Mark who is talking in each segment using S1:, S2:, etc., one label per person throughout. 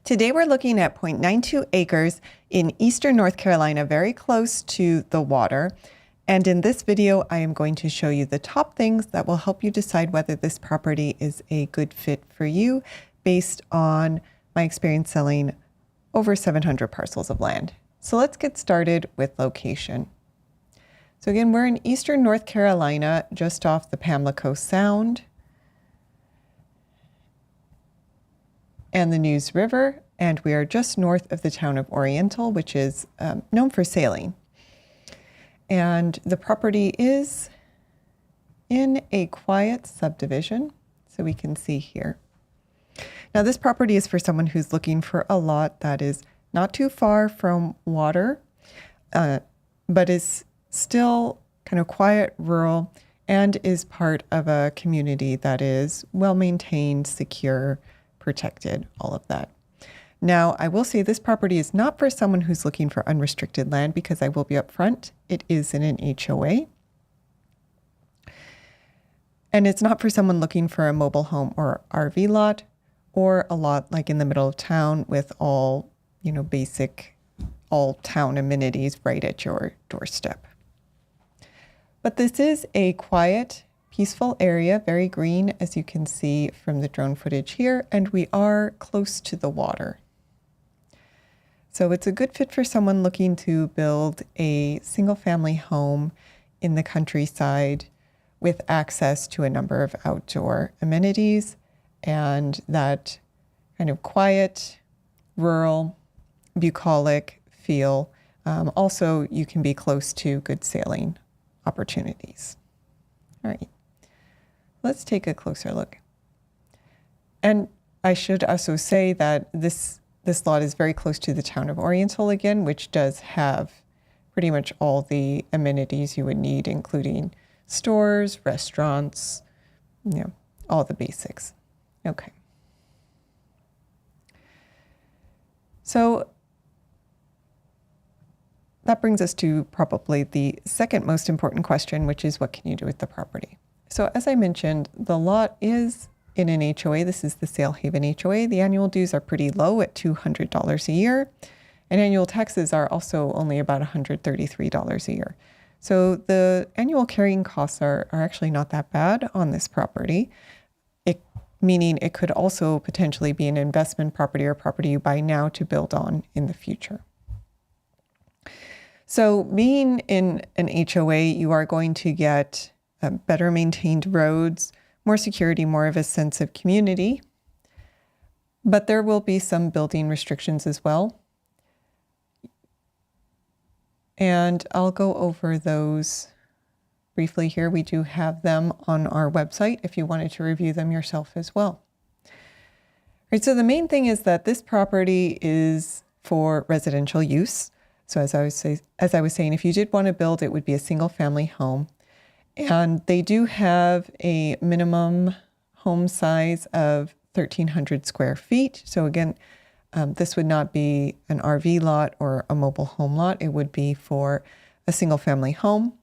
S1: Today we're looking at 0.92 acres in eastern North Carolina, very close to the water. And in this video, I am going to show you the top things that will help you decide whether this property is a good fit for you based on my experience selling over 700 parcels of land. So let's get started with location. So again, we're in eastern North Carolina, just off the Pamlico Sound and the News River, and we are just north of the town of Oriental, which is known for sailing. And the property is in a quiet subdivision, so we can see here. Now this property is for someone who's looking for a lot that is not too far from water, but is still kind of quiet, rural, and is part of a community that is well-maintained, secure, protected, all of that. Now, I will say this property is not for someone who's looking for unrestricted land, because I will be upfront, it is in an HOA. And it's not for someone looking for a mobile home or RV lot, or a lot like in the middle of town with all, basic, all town amenities right at your doorstep. But this is a quiet, peaceful area, very green, as you can see from the drone footage here, and we are close to the water. So it's a good fit for someone looking to build a single-family home in the countryside with access to a number of outdoor amenities and that kind of quiet, rural, bucolic feel. Also, you can be close to good sailing opportunities. All right, let's take a closer look. And I should also say that this lot is very close to the town of Oriental again, which does have pretty much all the amenities you would need, including stores, restaurants, all the basics. Okay. So that brings us to probably the second most important question, which is what can you do with the property? So as I mentioned, the lot is in an HOA. This is the Sail Haven HOA. The annual dues are pretty low at $200 a year, and annual taxes are also only about $133 a year. So the annual carrying costs are actually not that bad on this property, meaning it could also potentially be an investment property or property you buy now to build on in the future. So being in an HOA, you are going to get better maintained roads, more security, more of a sense of community, but there will be some building restrictions as well. And I'll go over those briefly here. We do have them on our website if you wanted to review them yourself as well. Right, so the main thing is that this property is for residential use. So as I was saying, if you did want to build, it would be a single family home. And they do have a minimum home size of 1,300 square feet. So again, this would not be an RV lot or a mobile home lot. It would be for a single family home.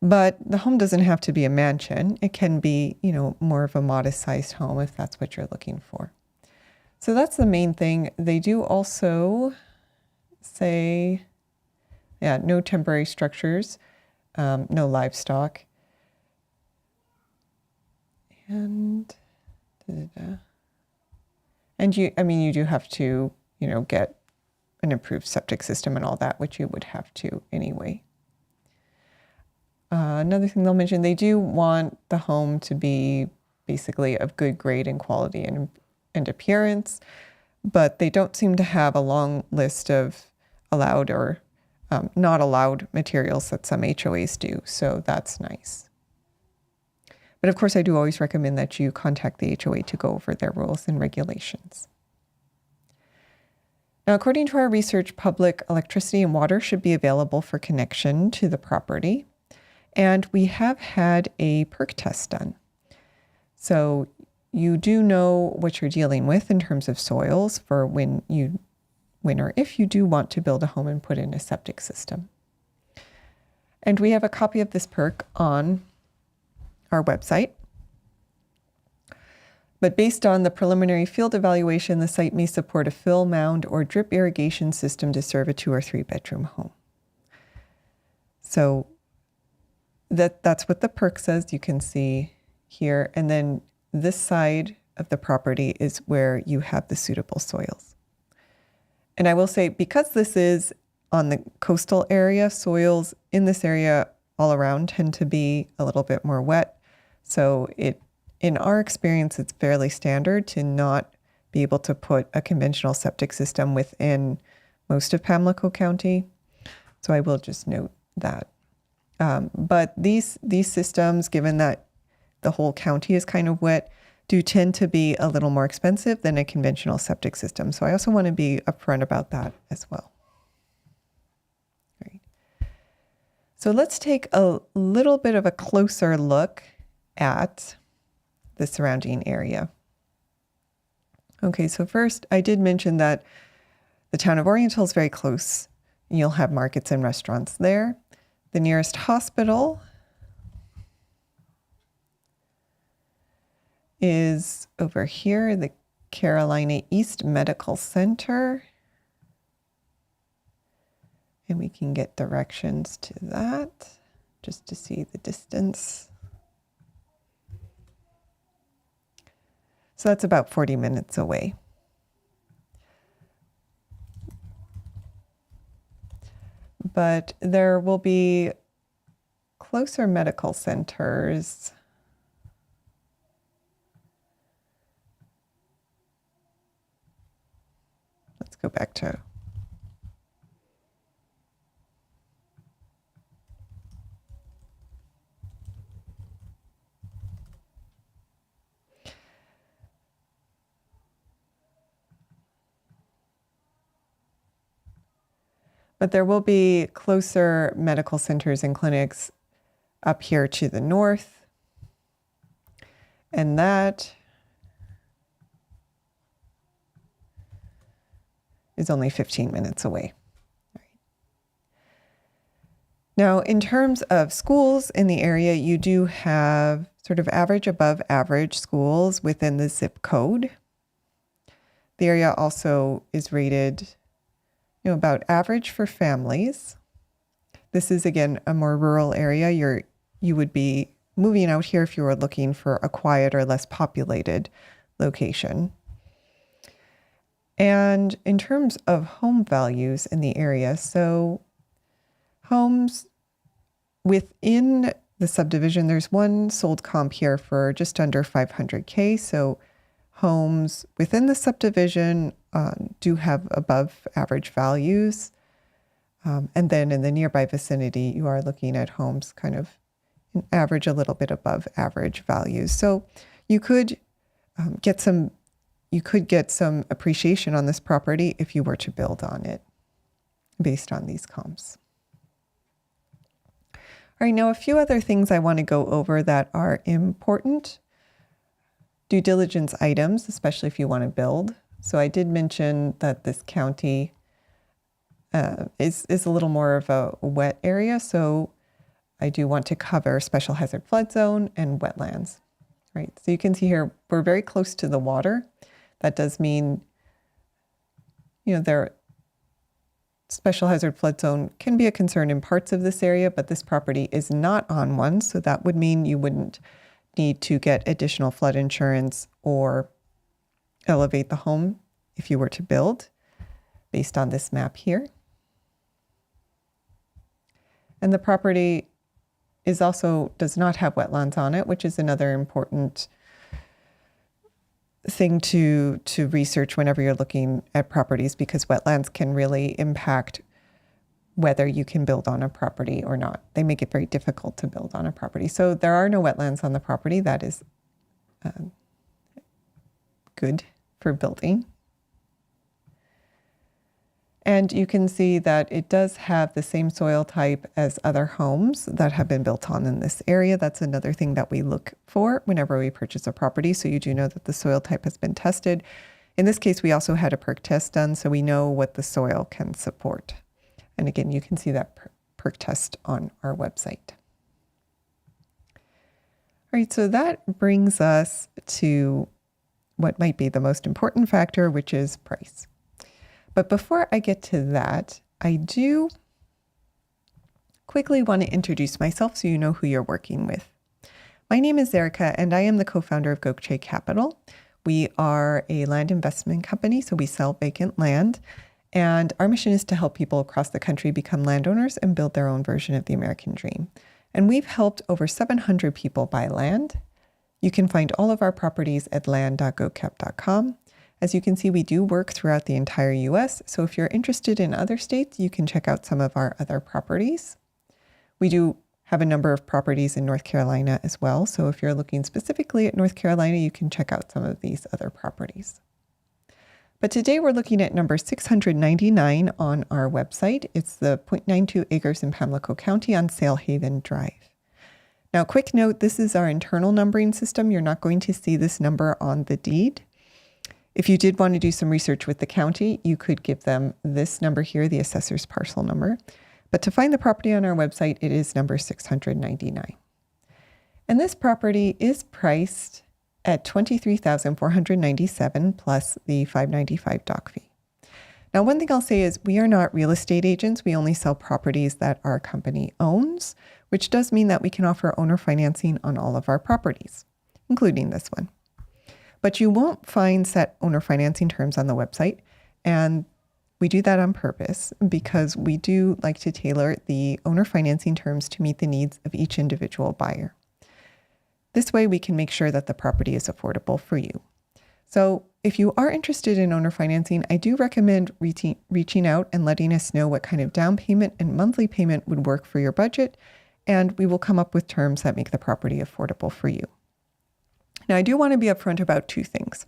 S1: But the home doesn't have to be a mansion. It can be, more of a modest sized home if that's what you're looking for. So that's the main thing. They do also say, no temporary structures, no livestock, and you do have to, get an improved septic system and all that, which you would have to anyway. Another thing they'll mention, they do want the home to be basically of good grade and quality and appearance, but they don't seem to have a long list of allowed or not allowed materials that some HOAs do, so that's nice. But of course, I do always recommend that you contact the HOA to go over their rules and regulations. Now, according to our research, public electricity and water should be available for connection to the property. And we have had a perk test done. So you do know what you're dealing with in terms of soils for when or if you do want to build a home and put in a septic system. And we have a copy of this perk on our website. But based on the preliminary field evaluation, the site may support a fill, mound, or drip irrigation system to serve a 2 or 3 bedroom home. So that's what the perk says. You can see here. And then this side of the property is where you have the suitable soils. And I will say, because this is on the coastal area, soils in this area all around tend to be a little bit more wet. So in our experience, it's fairly standard to not be able to put a conventional septic system within most of Pamlico County. So I will just note that. But these systems, given that the whole county is kind of wet, do tend to be a little more expensive than a conventional septic system. So I also want to be upfront about that as well. Right. So let's take a little bit of a closer look at the surrounding area. Okay, so first I did mention that the town of Oriental is very close. You'll have markets and restaurants there. The nearest hospital is over here, the Carolina East Medical Center. And we can get directions to that just to see the distance. So that's about 40 minutes away. But there will be closer medical centers. Let's go back to but there will be closer medical centers and clinics up here to the north. And that is only 15 minutes away. Right. Now, in terms of schools in the area, you do have sort of average, above average schools within the zip code. The area also is rated about average for families. This is, again, a more rural area. You would be moving out here if you were looking for a quiet or less populated location. And in terms of home values in the area, so homes within the subdivision, there's one sold comp here for just under $500K. So homes within the subdivision do have above average values. And then in the nearby vicinity, you are looking at homes kind of an average, a little bit above average values. So you could get some appreciation on this property if you were to build on it based on these comps. All right, now a few other things I want to go over that are important. Due diligence items, especially if you want to build. So I did mention that this county is a little more of a wet area. So I do want to cover special hazard flood zone and wetlands, right? So you can see here, we're very close to the water. That does mean, there special hazard flood zone can be a concern in parts of this area, but this property is not on one. So that would mean you wouldn't need to get additional flood insurance or elevate the home if you were to build based on this map here. And the property does not have wetlands on it, which is another important thing to research whenever you're looking at properties, because wetlands can really impact whether you can build on a property or not. They make it very difficult to build on a property. So there are no wetlands on the property. That is good for building. And you can see that it does have the same soil type as other homes that have been built on in this area. That's another thing that we look for whenever we purchase a property. So you do know that the soil type has been tested. In this case, we also had a perk test done, so we know what the soil can support. And again, you can see that perk test on our website. All right, so that brings us to what might be the most important factor, which is price. But before I get to that, I do quickly want to introduce myself so you know who you're working with. My name is Erica, and I am the co-founder of Gokche Capital. We are a land investment company, so we sell vacant land. And our mission is to help people across the country become landowners and build their own version of the American dream. And we've helped over 700 people buy land. You can find all of our properties at land.gocap.com. As you can see, we do work throughout the entire US. So if you're interested in other states, you can check out some of our other properties. We do have a number of properties in North Carolina as well. So if you're looking specifically at North Carolina, you can check out some of these other properties. But today we're looking at number 699 on our website. It's the 0.92 acres in Pamlico County on Sailhaven Drive. Now, quick note, this is our internal numbering system. You're not going to see this number on the deed. If you did want to do some research with the county, you could give them this number here, the assessor's parcel number. But to find the property on our website, it is number 699. And this property is priced at $23,497 plus the $595 dock fee. Now, one thing I'll say is we are not real estate agents. We only sell properties that our company owns, which does mean that we can offer owner financing on all of our properties, including this one. But you won't find set owner financing terms on the website, and we do that on purpose because we do like to tailor the owner financing terms to meet the needs of each individual buyer. This way, we can make sure that the property is affordable for you. So if you are interested in owner financing, I do recommend reaching out and letting us know what kind of down payment and monthly payment would work for your budget, and we will come up with terms that make the property affordable for you. Now, I do want to be upfront about two things.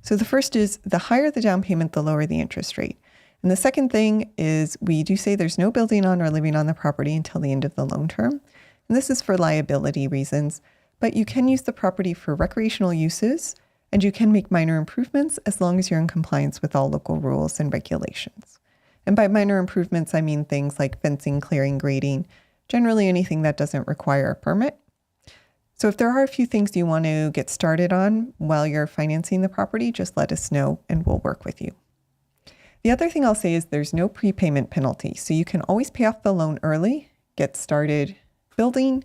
S1: So the first is the higher the down payment, the lower the interest rate. And the second thing is we do say there's no building on or living on the property until the end of the loan term. And this is for liability reasons. But you can use the property for recreational uses, and you can make minor improvements as long as you're in compliance with all local rules and regulations. And by minor improvements, I mean things like fencing, clearing, grading, generally anything that doesn't require a permit. So if there are a few things you want to get started on while you're financing the property, just let us know and we'll work with you. The other thing I'll say is there's no prepayment penalty, so you can always pay off the loan early, get started building,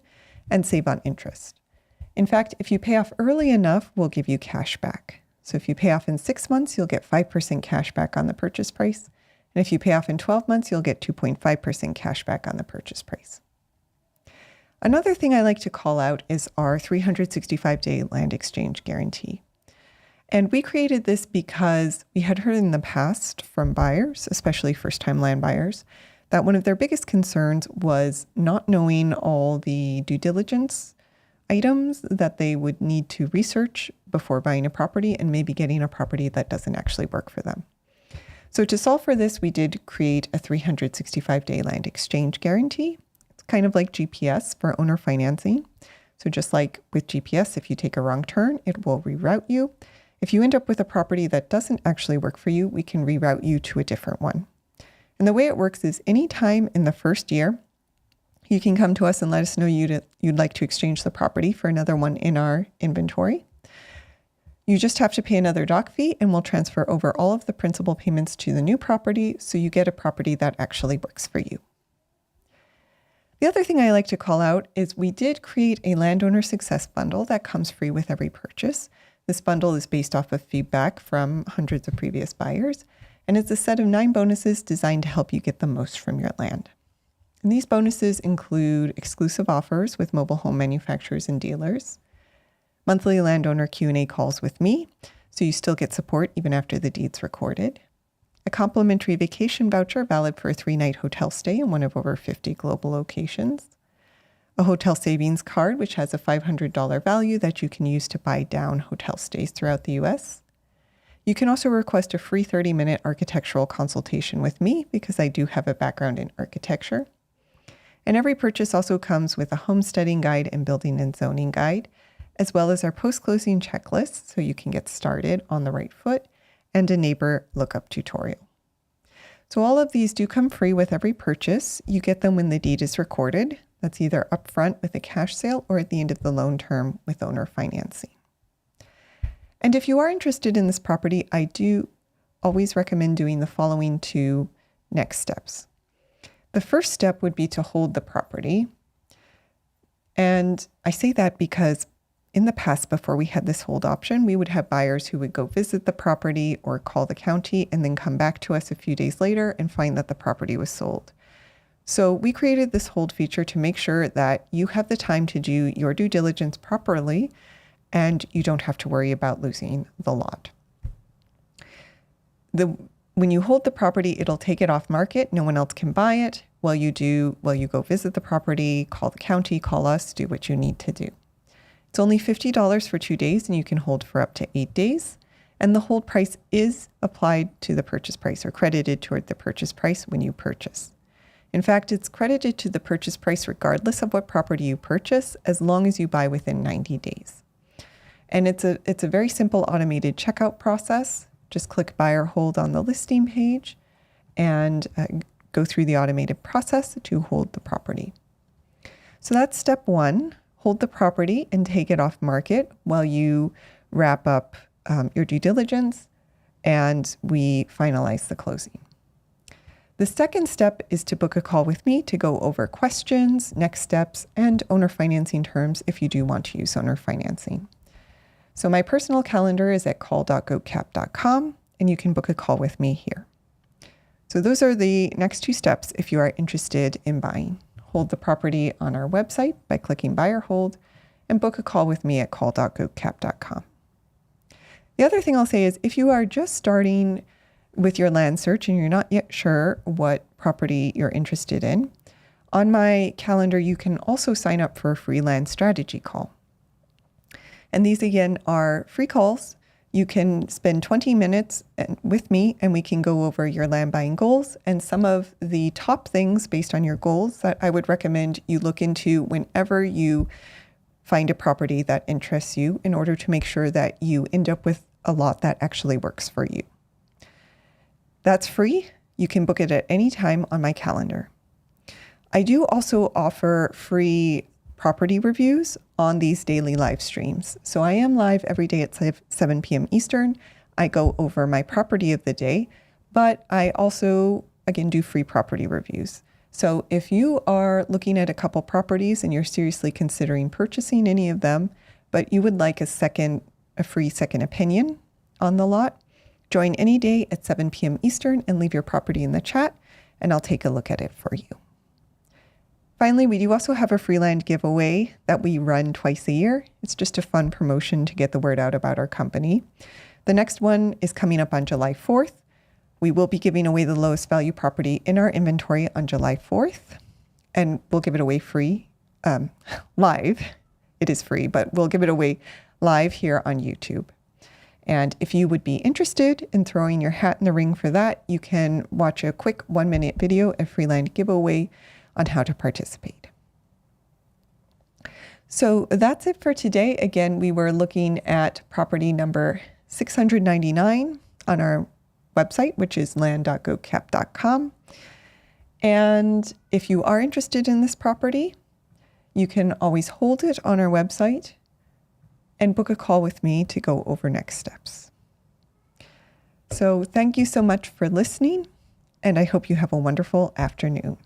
S1: and save on interest. In fact, if you pay off early enough, we'll give you cash back. So if you pay off in 6 months, you'll get 5% cash back on the purchase price. And if you pay off in 12 months, you'll get 2.5% cash back on the purchase price. Another thing I like to call out is our 365-day land exchange guarantee. And we created this because we had heard in the past from buyers, especially first-time land buyers, that one of their biggest concerns was not knowing all the due diligence items that they would need to research before buying a property and maybe getting a property that doesn't actually work for them. So to solve for this, we did create a 365-day land exchange guarantee. It's kind of like GPS for owner financing. So just like with GPS, if you take a wrong turn, it will reroute you. If you end up with a property that doesn't actually work for you, we can reroute you to a different one. And the way it works is anytime in the first year, you can come to us and let us know you'd like to exchange the property for another one in our inventory. You just have to pay another dock fee and we'll transfer over all of the principal payments to the new property so you get a property that actually works for you. The other thing I like to call out is we did create a landowner success bundle that comes free with every purchase. This bundle is based off of feedback from hundreds of previous buyers, and it's a set of 9 bonuses designed to help you get the most from your land. And these bonuses include exclusive offers with mobile home manufacturers and dealers, monthly landowner Q&A calls with me, so you still get support even after the deed's recorded, a complimentary vacation voucher valid for a 3-night hotel stay in one of over 50 global locations, a hotel savings card which has a $500 value that you can use to buy down hotel stays throughout the US. You can also request a free 30-minute architectural consultation with me because I do have a background in architecture. And every purchase also comes with a homesteading guide and building and zoning guide, as well as our post-closing checklist so you can get started on the right foot, and a neighbor lookup tutorial. So all of these do come free with every purchase. You get them when the deed is recorded. That's either upfront with a cash sale or at the end of the loan term with owner financing. And if you are interested in this property, I do always recommend doing the following 2 next steps. The first step would be to hold the property. And I say that because in the past, before we had this hold option, we would have buyers who would go visit the property or call the county and then come back to us a few days later and find that the property was sold. So we created this hold feature to make sure that you have the time to do your due diligence properly and you don't have to worry about losing the lot. When you hold the property, it'll take it off market. No one else can buy it. While you go visit the property, call the county, call us, do what you need to do. It's only $50 for 2 days, and you can hold for up to 8 days. And the hold price is applied to the purchase price or credited toward the purchase price when you purchase. In fact, it's credited to the purchase price regardless of what property you purchase, as long as you buy within 90 days. And it's a very simple automated checkout process. Just click buy or hold on the listing page and go through the automated process to hold the property. So that's step 1. Hold the property and take it off market while you wrap up your due diligence and we finalize the closing. The second step is to book a call with me to go over questions, next steps, and owner financing terms if you do want to use owner financing. So my personal calendar is at call.goatcap.com, and you can book a call with me here. So those are the next 2 steps if you are interested in buying. Hold the property on our website by clicking buy or hold, and book a call with me at call.goatcap.com. The other thing I'll say is if you are just starting with your land search and you're not yet sure what property you're interested in, on my calendar you can also sign up for a free land strategy call. And these again are free calls. You can spend 20 minutes with me and we can go over your land buying goals and some of the top things based on your goals that I would recommend you look into whenever you find a property that interests you in order to make sure that you end up with a lot that actually works for you. That's free. You can book it at any time on my calendar. I do also offer free property reviews on these daily live streams. So I am live every day at 7 p.m. Eastern. I go over my property of the day, but I also, again, do free property reviews. So if you are looking at a couple properties and you're seriously considering purchasing any of them, but you would like a free second opinion on the lot, join any day at 7 p.m. Eastern and leave your property in the chat, and I'll take a look at it for you. Finally, we do also have a free land giveaway that we run twice a year. It's just a fun promotion to get the word out about our company. The next one is coming up on July 4th. We will be giving away the lowest value property in our inventory on July 4th, and we'll give it away free, live. It is free, but we'll give it away live here on YouTube. And if you would be interested in throwing your hat in the ring for that, you can watch a quick 1-minute video of free land giveaway on how to participate. So that's it for today. Again, we were looking at property number 699 on our website, which is land.goatcap.com. And if you are interested in this property, you can always hold it on our website and book a call with me to go over next steps. So thank you so much for listening, and I hope you have a wonderful afternoon.